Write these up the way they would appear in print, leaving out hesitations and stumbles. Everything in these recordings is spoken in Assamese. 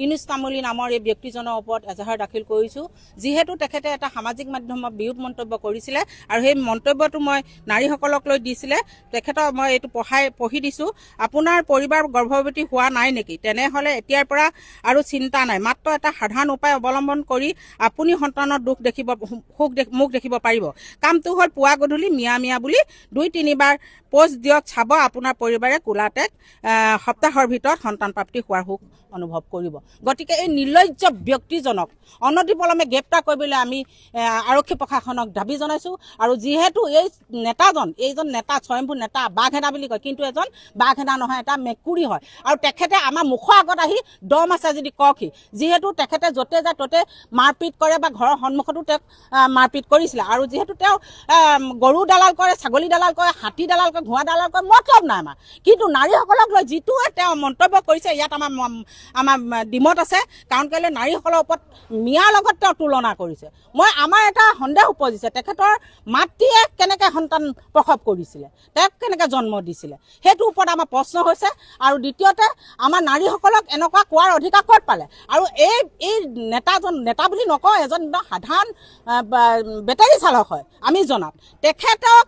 ইউনুছ তামুলী নামৰ এই ব্যক্তিজনৰ ওপৰত এজাহাৰ দাখিল কৰিছোঁ যিহেতু তেখেতে এটা সামাজিক মাধ্যমত বিৰোধ মন্তব্য কৰিছিলে আৰু সেই মন্তব্যটো মই নাৰীসকলক লৈ দিছিলে তেখেতৰ মই এইটো পঢ়ি দিছোঁ আপোনাৰ পৰিবাৰ গৰ্ভৱতী হোৱা নাই নেকি তেনেহ'লে এতিয়াৰ পৰা আৰু চিন্তা নাই মাত্ৰ এটা সাধাৰণ উপায় অৱলম্বন কৰি আপুনি সন্তানৰ দুখ দেখিব মুখ দেখিব পাৰিব কামটো হ'ল পুৱা গধূলি মিয়া বুলি 2-3 বাৰ পোষ্ট দিয়ক চাব আপোনাৰ পৰিবাৰে কোলাটেক সপ্তাহৰ ভিতৰত সন্তান প্ৰাপ্তি হোৱাৰ সুখ অনুভৱ কৰিব গতিকে এই নিৰ্লজ্জ ব্যক্তিজনক অনতিপলমে গ্ৰেপ্তাৰ কৰিবলৈ আমি আৰক্ষী প্ৰশাসনক দাবী জনাইছোঁ আৰু যিহেতু এইজন নেতা স্বয়ম্ভূ নেতা বাঘেদা বুলি কয় কিন্তু এজন বাঘেদা নহয় এটা মেকুৰী হয় আৰু তেখেতে আমাৰ মুখৰ আগত আহি দম আছে যদি কওকহি যিহেতু তেখেতে য'তে যায় ত'তে মাৰপিট কৰে বা ঘৰৰ সন্মুখতো তেওঁক মাৰপিট কৰিছিলে আৰু যিহেতু তেওঁ গৰু দালাল কৰে ছাগলী দালাল কৰে হাতী দালাল কৰে ঘোঁৰা দালাল কৰে মতলব নাই আমাৰ কিন্তু নাৰীসকলক লৈ যিটোৱে তেওঁ মন্তব্য কৰিছে ইয়াত আমাৰ ডিমত আছে কাৰণ কেলৈ নাৰীসকলৰ ওপৰত মিয়াৰ লগত তেওঁ তুলনা কৰিছে আমাৰ এটা সন্দেহ উপজিছে তেখেতৰ মাতৃয়ে কেনেকৈ সন্তান প্ৰসৱ কৰিছিলে তেওঁক কেনেকৈ জন্ম দিছিলে সেইটোৰ ওপৰত আমাৰ প্ৰশ্ন হৈছে আৰু দ্বিতীয়তে আমাৰ নাৰীসকলক এনেকুৱা কোৱাৰ অধিকাৰ ক'ত পালে আৰু এই নেতা বুলি নকওঁ এজন সাধাৰণ বেটাৰী চালক হয় আমি জনাত তেখেতক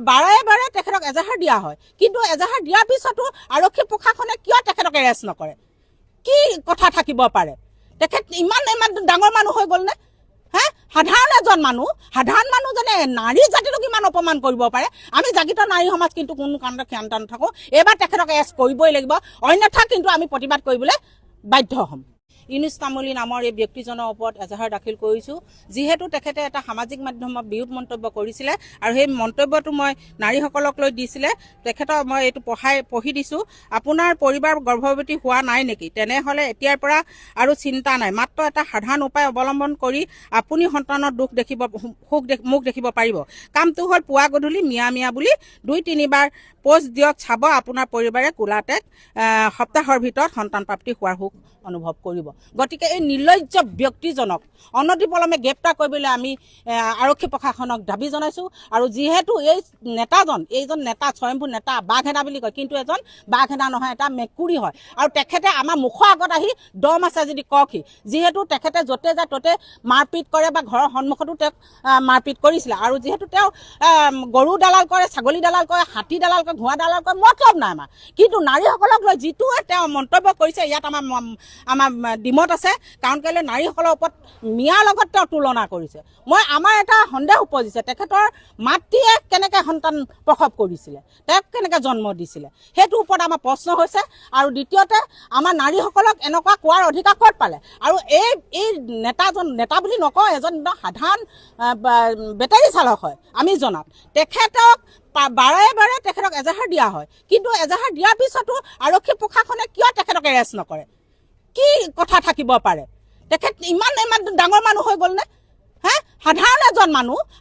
বাৰে তেখেতক এজাহাৰ দিয়া হয় কিন্তু এজাহাৰ দিয়াৰ পিছতো আৰক্ষী প্ৰশাসনে কিয় তেখেতক এৰেষ্ট নকৰে কি কথা থাকিব পাৰে তেখেত ইমান ডাঙৰ মানুহ হৈ গ'ল নে সাধাৰণ এজন সাধাৰণ মানুহজনে নাৰী জাতিটোক ইমান অপমান কৰিব পাৰে আমি জাগৃত নাৰী সমাজ কিন্তু কোনো কাৰণত ক্ষান্ত নাথাকোঁ এইবাৰ তেখেতক এৰেষ্ট কৰিবই লাগিব অন্যথা কিন্তু আমি প্ৰতিবাদ কৰিবলৈ বাধ্য হ'ম ইউনুছ তামুলী নামৰ এই ব্যক্তিজনৰ ওপৰত এজাহাৰ দাখিল কৰিছোঁ যিহেতু তেখেতে এটা সামাজিক মাধ্যমত বিৰোধ মন্তব্য কৰিছিলে আৰু সেই মন্তব্যটো মই নাৰীসকলক লৈ দিছিলে তেখেতৰ মই এইটো পঢ়ি দিছোঁ আপোনাৰ পৰিবাৰ গৰ্ভৱতী হোৱা নাই নেকি তেনেহ'লে এতিয়াৰ পৰা আৰু চিন্তা নাই মাত্ৰ এটা সাধাৰণ উপায় অৱলম্বন কৰি আপুনি সন্তানৰ দুখ মুখ দেখিব পাৰিব কামটো হ'ল পুৱা গধূলি মিয়া বুলি 2-3 বাৰ পোষ্ট দিয়ক চাব আপোনাৰ পৰিবাৰে কোলাটেক সপ্তাহৰ ভিতৰত সন্তান প্ৰাপ্তি হোৱাৰ সুখ অনুভৱ কৰিব গতিকে এই নিৰ্লজ্জ ব্যক্তিজনক অনতিপলমে গ্ৰেপ্তাৰ কৰিবলৈ আমি আৰক্ষী প্ৰশাসনক দাবী জনাইছোঁ আৰু যিহেতু এইজন নেতা স্বয়ম্ভূ নেতা বাঘেদা বুলি কয় কিন্তু এজন বাঘেদা নহয় এটা মেকুৰী হয় আৰু তেখেতে আমাৰ মুখৰ আগত আহি দম আছে যদি কওকহি যিহেতু তেখেতে য'তে যায় ত'তে মাৰপিট কৰে বা ঘৰৰ সন্মুখতো তেওঁক মাৰপিট কৰিছিলে আৰু যিহেতু তেওঁ গৰু দালাল কৰে ছাগলী দালাল কৰে হাতী দালাল কৰে ঘোঁৰা দালাল কৰে মতলব নাই আমাৰ কিন্তু নাৰীসকলক লৈ যিটোৱে তেওঁ মন্তব্য কৰিছে ইয়াত আমাৰ ডিমত আছে কাৰণ কেলৈ নাৰীসকলৰ ওপৰত মিয়াৰ লগত তেওঁ তুলনা কৰিছে আমাৰ এটা সন্দেহ উপজিছে তেখেতৰ মাতৃয়ে কেনেকৈ সন্তান প্ৰসৱ কৰিছিলে তেওঁক কেনেকৈ জন্ম দিছিলে সেইটোৰ ওপৰত আমাৰ প্ৰশ্ন হৈছে আৰু দ্বিতীয়তে আমাৰ নাৰীসকলক এনেকুৱা কোৱাৰ অধিকাৰ ক'ত পালে আৰু এই নেতা বুলি নকওঁ এজন সাধাৰণ বেটাৰী চালক হয় আমি জনাত তেখেতক বাৰে তেখেতক এজাহাৰ দিয়া হয় কিন্তু এজাহাৰ দিয়াৰ পিছতো আৰক্ষী প্ৰশাসনে কিয় তেখেতক এৰেষ্ট নকৰে কি কথা থাকিব পাৰে তেখেত ইমান ডাঙৰ মানুহ হৈ গ'ল নে সাধাৰণ এজন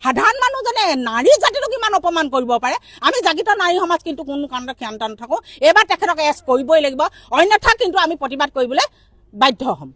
সাধাৰণ মানুহজনে নাৰী জাতিটোক ইমান অপমান কৰিব পাৰে আমি জাগৃত নাৰী সমাজ কিন্তু কোনো কাৰণত ক্ষান্ত নাথাকোঁ এইবাৰ তেখেতক এৰেষ্ট কৰিবই লাগিব অন্যথা কিন্তু আমি প্ৰতিবাদ কৰিবলৈ বাধ্য হ'ম